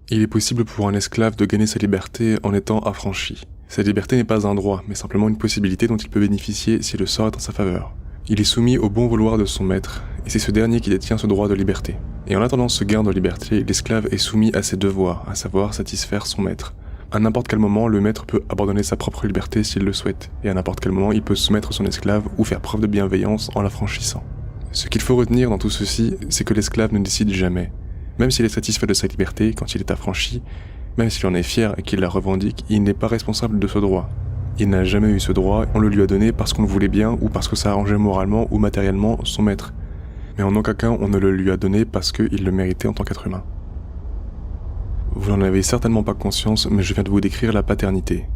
Il est possible pour un esclave de gagner sa liberté en étant affranchi. Cette liberté n'est pas un droit, mais simplement une possibilité dont il peut bénéficier si le sort est en sa faveur. Il est soumis au bon vouloir de son maître, et c'est ce dernier qui détient ce droit de liberté. Et en attendant ce gain de liberté, l'esclave est soumis à ses devoirs, à savoir satisfaire son maître. À n'importe quel moment, le maître peut abandonner sa propre liberté s'il le souhaite, et à n'importe quel moment, il peut soumettre son esclave ou faire preuve de bienveillance en l'affranchissant. Ce qu'il faut retenir dans tout ceci, c'est que l'esclave ne décide jamais. Même s'il est satisfait de sa liberté quand il est affranchi, même s'il en est fier et qu'il la revendique, il n'est pas responsable de ce droit. Il n'a jamais eu ce droit, on le lui a donné parce qu'on le voulait bien ou parce que ça arrangeait moralement ou matériellement son maître. Mais en aucun cas on ne le lui a donné parce qu'il le méritait en tant qu'être humain. Vous n'en avez certainement pas conscience, mais je viens de vous décrire la paternité.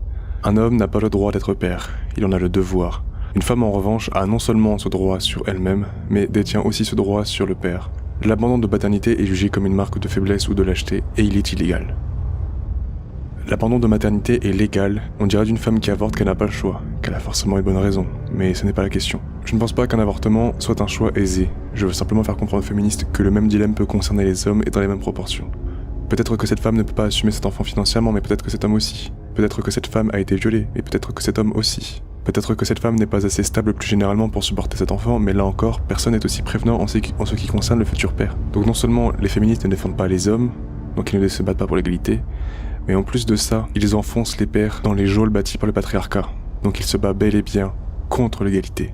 Un homme n'a pas le droit d'être père, il en a le devoir. Une femme en revanche a non seulement ce droit sur elle-même, mais détient aussi ce droit sur le père. L'abandon de paternité est jugé comme une marque de faiblesse ou de lâcheté, et il est illégal. L'abandon de maternité est légal, on dirait d'une femme qui avorte qu'elle n'a pas le choix, qu'elle a forcément une bonne raison, mais ce n'est pas la question. Je ne pense pas qu'un avortement soit un choix aisé, je veux simplement faire comprendre aux féministes que le même dilemme peut concerner les hommes et dans les mêmes proportions. Peut-être que cette femme ne peut pas assumer cet enfant financièrement, mais peut-être que cet homme aussi. Peut-être que cette femme a été violée, mais peut-être que cet homme aussi. Peut-être que cette femme n'est pas assez stable plus généralement pour supporter cet enfant, mais là encore, personne n'est aussi prévenant en ce qui concerne le futur père. Donc non seulement les féministes ne défendent pas les hommes, donc ils ne se battent pas pour l'égalité, mais en plus de ça, ils enfoncent les pères dans les geôles bâties par le patriarcat. Donc ils se battent bel et bien contre l'égalité.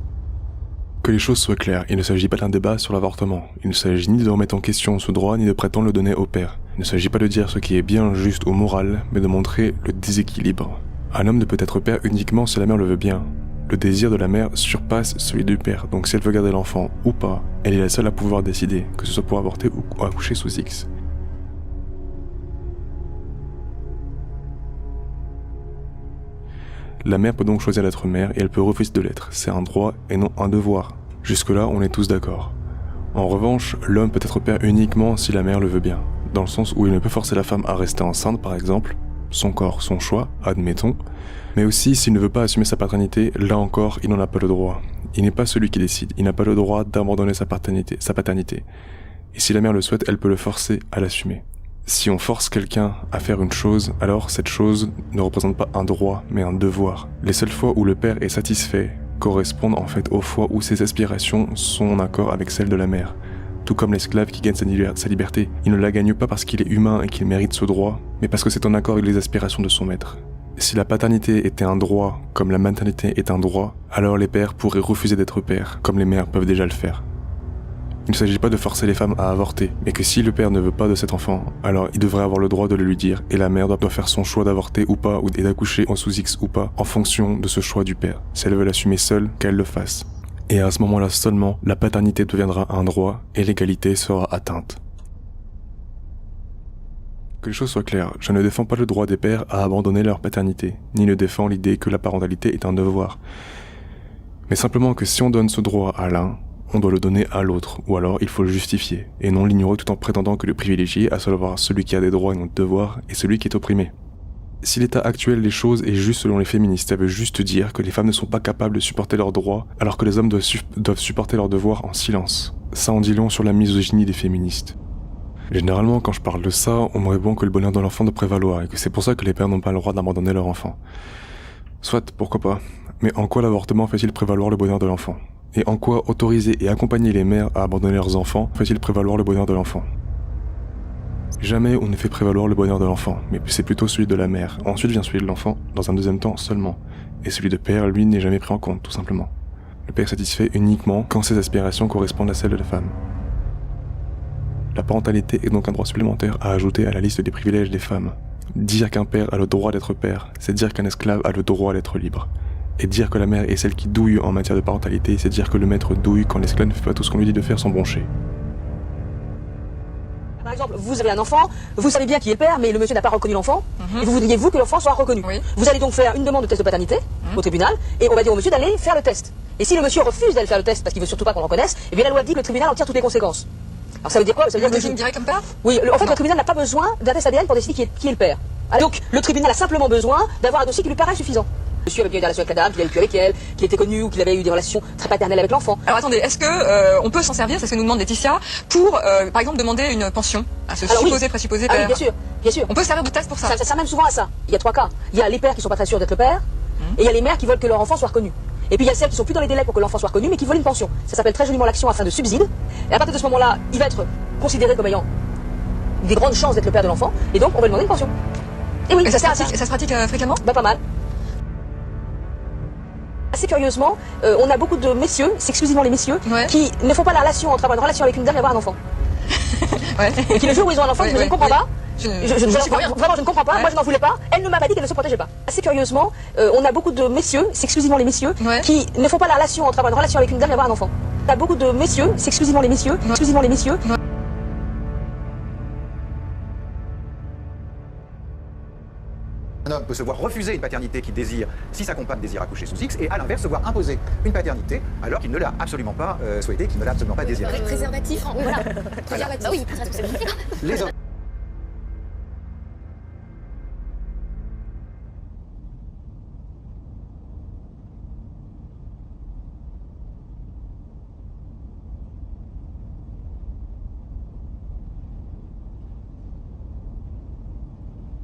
Que les choses soient claires, il ne s'agit pas d'un débat sur l'avortement. Il ne s'agit ni de remettre en question ce droit, ni de prétendre le donner au père. Il ne s'agit pas de dire ce qui est bien, juste ou moral, mais de montrer le déséquilibre. Un homme ne peut être père uniquement si la mère le veut bien. Le désir de la mère surpasse celui du père, donc si elle veut garder l'enfant ou pas, elle est la seule à pouvoir décider, que ce soit pour avorter ou accoucher sous X. La mère peut donc choisir d'être mère et elle peut refuser de l'être, c'est un droit et non un devoir. Jusque-là, on est tous d'accord. En revanche, l'homme peut être père uniquement si la mère le veut bien, dans le sens où il ne peut forcer la femme à rester enceinte par exemple, son corps, son choix, admettons, mais aussi s'il ne veut pas assumer sa paternité, là encore, il n'en a pas le droit. Il n'est pas celui qui décide, il n'a pas le droit d'abandonner sa paternité. Et si la mère le souhaite, elle peut le forcer à l'assumer. Si on force quelqu'un à faire une chose, alors cette chose ne représente pas un droit, mais un devoir. Les seules fois où le père est satisfait correspondent en fait aux fois où ses aspirations sont en accord avec celles de la mère. Tout comme l'esclave qui gagne sa liberté. Il ne la gagne pas parce qu'il est humain et qu'il mérite ce droit, mais parce que c'est en accord avec les aspirations de son maître. Si la paternité était un droit, comme la maternité est un droit, alors les pères pourraient refuser d'être pères, comme les mères peuvent déjà le faire. Il ne s'agit pas de forcer les femmes à avorter, mais que si le père ne veut pas de cet enfant, alors il devrait avoir le droit de le lui dire, et la mère doit faire son choix d'avorter ou pas, et d'accoucher en sous X ou pas, en fonction de ce choix du père. Si elle veut l'assumer seule, qu'elle le fasse. Et à ce moment-là seulement, la paternité deviendra un droit, et l'égalité sera atteinte. Que les choses soient claires, je ne défends pas le droit des pères à abandonner leur paternité, ni ne défends l'idée que la parentalité est un devoir. Mais simplement que si on donne ce droit à l'un, on doit le donner à l'autre, ou alors il faut le justifier, et non l'ignorer tout en prétendant que le privilégié, à savoir celui qui a des droits et non de devoirs, est celui qui est opprimé. Si l'état actuel des choses est juste selon les féministes, ça veut juste dire que les femmes ne sont pas capables de supporter leurs droits, alors que les hommes doivent supporter leurs devoirs en silence. Ça en dit long sur la misogynie des féministes. Généralement, quand je parle de ça, on me répond que le bonheur de l'enfant doit prévaloir, et que c'est pour ça que les pères n'ont pas le droit d'abandonner leur enfant. Soit, pourquoi pas, mais en quoi l'avortement fait-il prévaloir le bonheur de l'enfant ? Et en quoi autoriser et accompagner les mères à abandonner leurs enfants fait-il prévaloir le bonheur de l'enfant ? Jamais on ne fait prévaloir le bonheur de l'enfant, mais c'est plutôt celui de la mère. Ensuite vient celui de l'enfant, dans un deuxième temps seulement. Et celui de père, lui, n'est jamais pris en compte, tout simplement. Le père est satisfait uniquement quand ses aspirations correspondent à celles de la femme. La parentalité est donc un droit supplémentaire à ajouter à la liste des privilèges des femmes. Dire qu'un père a le droit d'être père, c'est dire qu'un esclave a le droit d'être libre. Et dire que la mère est celle qui douille en matière de parentalité, c'est dire que le maître douille quand l'esclave ne fait pas tout ce qu'on lui dit de faire sans broncher. Par exemple, vous avez un enfant, vous savez bien qui est le père, mais le monsieur n'a pas reconnu l'enfant, et vous voudriez, vous, que l'enfant soit reconnu. Oui. Vous allez donc faire une demande de test de paternité au tribunal, et on va dire au monsieur d'aller faire le test. Et si le monsieur refuse d'aller faire le test parce qu'il veut surtout pas qu'on le reconnaisse, eh bien la loi dit que le tribunal en tire toutes les conséquences. Alors ça veut dire quoi? Ça veut dire que dirait comme père? Oui, en fait, le tribunal n'a pas besoin d'un test ADN pour décider qui est le père. Alors, donc, le tribunal a simplement besoin d'avoir un dossier qui lui paraît suffisant. Monsieur avait bien eu des relations avec la dame, qu'il avait vécu avec elle, qu'il était connu ou qu'il avait eu des relations très paternelles avec l'enfant. Alors attendez, est-ce que on peut s'en servir, c'est ce que nous demande Laetitia, pour par exemple demander une pension à ce supposé présupposé père? Ah oui, bien sûr. Bien sûr. On peut servir de test pour ça. Ça sert même souvent à ça. Il y a 3 cas. Il y a les pères qui sont pas très sûrs d'être le père, et il y a les mères qui veulent que leur enfant soit reconnu. Et puis il y a celles qui sont plus dans les délais pour que l'enfant soit reconnu, mais qui veulent une pension. Ça s'appelle très joliment l'action à fin de subside. Et à partir de ce moment-là, il va être considéré comme ayant des grandes chances d'être le père de l'enfant, et donc on va lui demander une pension. Et oui, et ça se pratique fréquemment? Bah pas mal. Assez curieusement, on a beaucoup de messieurs, c'est exclusivement les messieurs, qui ne font pas la relation entre avoir une relation avec une dame et avoir un enfant. Et qui le jour où ils ont un enfant, je ne comprends pas. Vraiment, je ne comprends pas. Moi, je n'en voulais pas. Elle ne m'a pas dit qu'elle ne se protégeait pas. Assez curieusement, on a beaucoup de messieurs, c'est exclusivement les messieurs, qui ne font pas la relation entre avoir une relation avec une dame et avoir un enfant. On a beaucoup de messieurs, c'est exclusivement les messieurs, Un homme peut se voir refuser une paternité qu'il désire si sa compagne désire accoucher sous X, et à l'inverse se voir imposer une paternité alors qu'il ne l'a absolument pas souhaité, qu'il ne l'a absolument pas désiré. Avec préservatif, voilà. Préservatif. Bah oui, préservatif. Les hommes.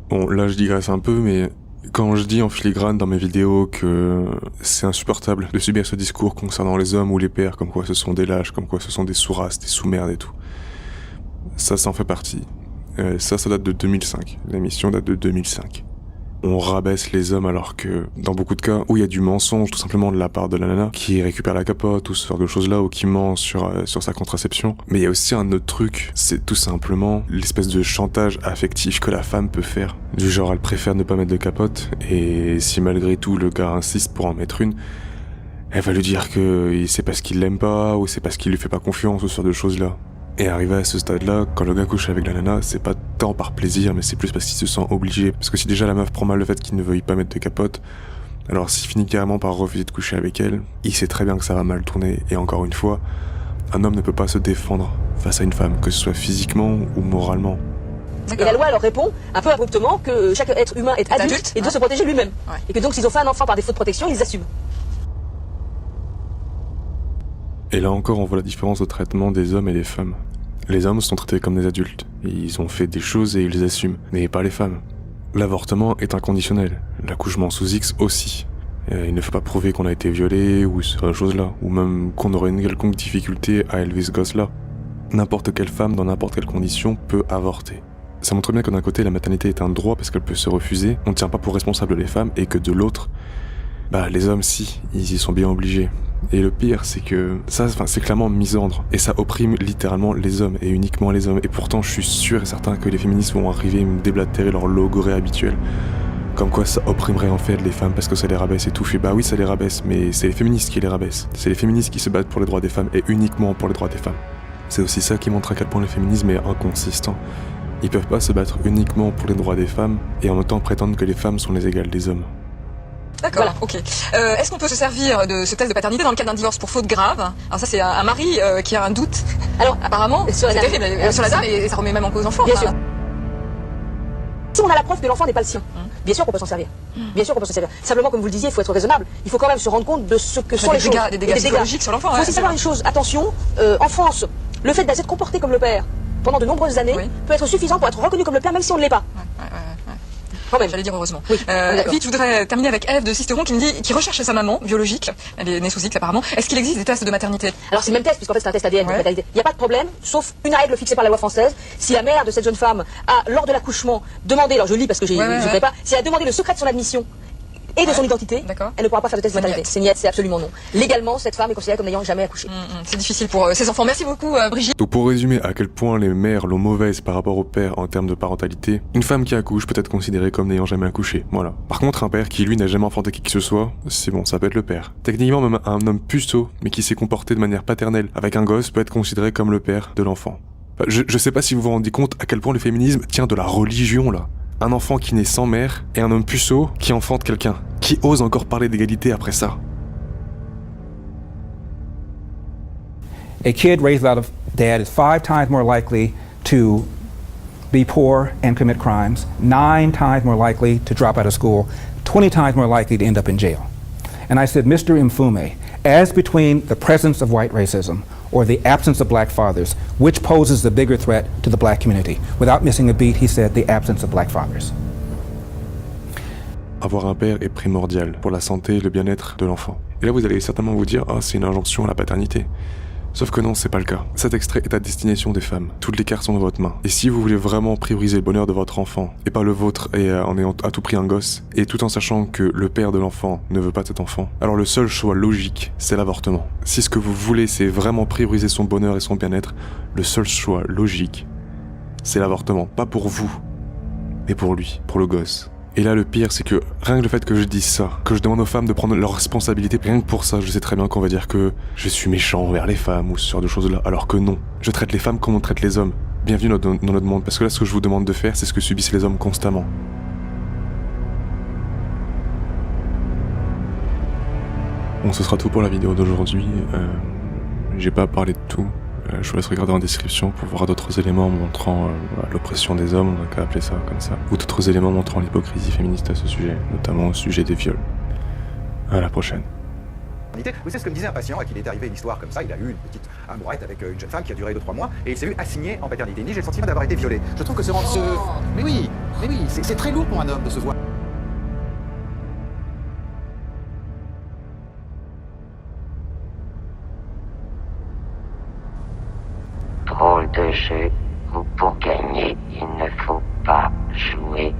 Bon, là je digresse un peu, mais quand je dis en filigrane dans mes vidéos que c'est insupportable de subir ce discours concernant les hommes ou les pères, comme quoi ce sont des lâches, comme quoi ce sont des sous-races, des sous-merdes et tout, ça en fait partie. Ça date de 2005. L'émission date de 2005. On rabaisse les hommes alors que, dans beaucoup de cas, où il y a du mensonge tout simplement de la part de la nana, qui récupère la capote ou ce genre de choses-là, ou qui ment sur sa contraception. Mais il y a aussi un autre truc, c'est tout simplement l'espèce de chantage affectif que la femme peut faire. Du genre, elle préfère ne pas mettre de capote, et si malgré tout le gars insiste pour en mettre une, elle va lui dire que c'est parce qu'il l'aime pas, ou c'est parce qu'il lui fait pas confiance, ou ce genre de choses-là. Et arrivé à ce stade-là, quand le gars couche avec la nana, c'est pas tant par plaisir, mais c'est plus parce qu'il se sent obligé. Parce que si déjà la meuf prend mal le fait qu'il ne veuille pas mettre de capote, alors s'il finit carrément par refuser de coucher avec elle, il sait très bien que ça va mal tourner. Et encore une fois, un homme ne peut pas se défendre face à une femme, que ce soit physiquement ou moralement. Et la loi leur répond, un peu abruptement, que chaque être humain est adulte et doit se protéger lui-même. Et que donc s'ils ont fait un enfant par défaut de protection, ils assument. Et là encore, on voit la différence de traitement des hommes et des femmes. Les hommes sont traités comme des adultes. Ils ont fait des choses et ils les assument, mais pas les femmes. L'avortement est inconditionnel. L'accouchement sous X aussi. Il ne faut pas prouver qu'on a été violé ou ce chose-là, ou même qu'on aurait une quelconque difficulté à élever ce gosse-là. N'importe quelle femme, dans n'importe quelle condition, peut avorter. Ça montre bien que d'un côté, la maternité est un droit parce qu'elle peut se refuser, on ne tient pas pour responsable les femmes, et que de l'autre, les hommes si, ils y sont bien obligés. Et le pire, c'est que c'est clairement misandre. Et ça opprime littéralement les hommes, et uniquement les hommes. Et pourtant, je suis sûr et certain que les féministes vont arriver à me déblatérer leur logorée habituel. Comme quoi ça opprimerait en fait les femmes parce que ça les rabaisse et tout. Je fais oui, ça les rabaisse, mais c'est les féministes qui les rabaissent. C'est les féministes qui se battent pour les droits des femmes, et uniquement pour les droits des femmes. C'est aussi ça qui montre à quel point le féminisme est inconsistant. Ils peuvent pas se battre uniquement pour les droits des femmes, et en même temps prétendre que les femmes sont les égales des hommes. D'accord, voilà. Ok. Est-ce qu'on peut se servir de ce test de paternité dans le cas d'un divorce pour faute grave? Alors ça, c'est un mari qui a un doute. Alors apparemment, c'est terrible sur la dame, et ça remet même en cause l'enfant. Bien sûr. Si on a la preuve que l'enfant n'est pas le sien, bien sûr qu'on peut s'en servir. Bien sûr qu'on peut s'en servir. Simplement, comme vous le disiez, il faut être raisonnable. Il faut quand même se rendre compte de ce que sont les choses. Des dégâts psychologiques sur l'enfant. Il faut aussi savoir une chose. Attention, en France, le fait d'être comporté comme le père pendant de nombreuses années peut être suffisant pour être reconnu comme le père, même si on ne l'est pas. J'allais dire heureusement. Vite, je voudrais terminer avec Ève de Sisteron qui recherche sa maman biologique. Elle est née sous X apparemment. Est-ce qu'il existe des tests de maternité? Alors c'est le même test, puisqu'en fait c'est un test ADN de paternité. Il n'y a pas de problème, sauf une règle fixée par la loi française. Si la mère de cette jeune femme a, lors de l'accouchement, demandé, alors je lis parce que je ne sais pas, si elle a demandé le secret de son admission et de son identité, elle ne pourra pas faire de test de maternité. C'est niette, c'est absolument non. Légalement, cette femme est considérée comme n'ayant jamais accouché. C'est difficile pour ses enfants. Merci beaucoup, Brigitte. Donc pour résumer à quel point les mères l'ont mauvaise par rapport au père en termes de parentalité, une femme qui accouche peut être considérée comme n'ayant jamais accouché, voilà. Par contre, un père qui lui n'a jamais enfanté qui que ce soit, c'est bon, ça peut être le père. Techniquement, même un homme puceau, mais qui s'est comporté de manière paternelle avec un gosse, peut être considéré comme le père de l'enfant. Enfin, je sais pas si vous vous rendez compte à quel point le féminisme tient de la religion, là. Un enfant qui naît sans mère et un homme puceau qui enfante quelqu'un. Qui ose encore parler d'égalité après ça? A kid raised out of dad is 5 times more likely to be poor and commit crimes, 9 times more likely to drop out of school, 20 times more likely to end up in jail. And I said, Mr. Mfume, as between the presence of white racism or the absence of black fathers? Which poses the bigger threat to the black community? Without missing a beat, he said the absence of black fathers. Avoir un père est primordial pour la santé et le bien-être de l'enfant. Et là, vous allez certainement vous dire, c'est une injonction à la paternité. Sauf que non, c'est pas le cas. Cet extrait est à destination des femmes. Toutes les cartes sont dans votre main. Et si vous voulez vraiment prioriser le bonheur de votre enfant, et pas le vôtre, et en ayant à tout prix un gosse, et tout en sachant que le père de l'enfant ne veut pas de cet enfant, alors le seul choix logique, c'est l'avortement. Si ce que vous voulez, c'est vraiment prioriser son bonheur et son bien-être, le seul choix logique, c'est l'avortement. Pas pour vous, mais pour lui, pour le gosse. Et là, le pire, c'est que rien que le fait que je dise ça, que je demande aux femmes de prendre leurs responsabilités, rien que pour ça, je sais très bien qu'on va dire que je suis méchant envers les femmes ou ce genre de choses-là, alors que non. Je traite les femmes comme on traite les hommes. Bienvenue dans notre monde, parce que là, ce que je vous demande de faire, c'est ce que subissent les hommes constamment. Bon, ce sera tout pour la vidéo d'aujourd'hui. J'ai pas parlé de tout. Je vous laisse regarder en description pour voir d'autres éléments montrant l'oppression des hommes, on va appeler ça comme ça, ou d'autres éléments montrant l'hypocrisie féministe à ce sujet, notamment au sujet des viols. À la prochaine. Vous savez ce que me disait un patient à qui il est arrivé une histoire comme ça, il a eu une petite amourette avec une jeune femme qui a duré 2-3 mois et il s'est vu assigné en paternité. Il dit j'ai le sentiment d'avoir été violé. Je trouve que Mais oui, c'est très lourd pour un homme de se voir. Drôle de jeu où pour gagner il ne faut pas jouer.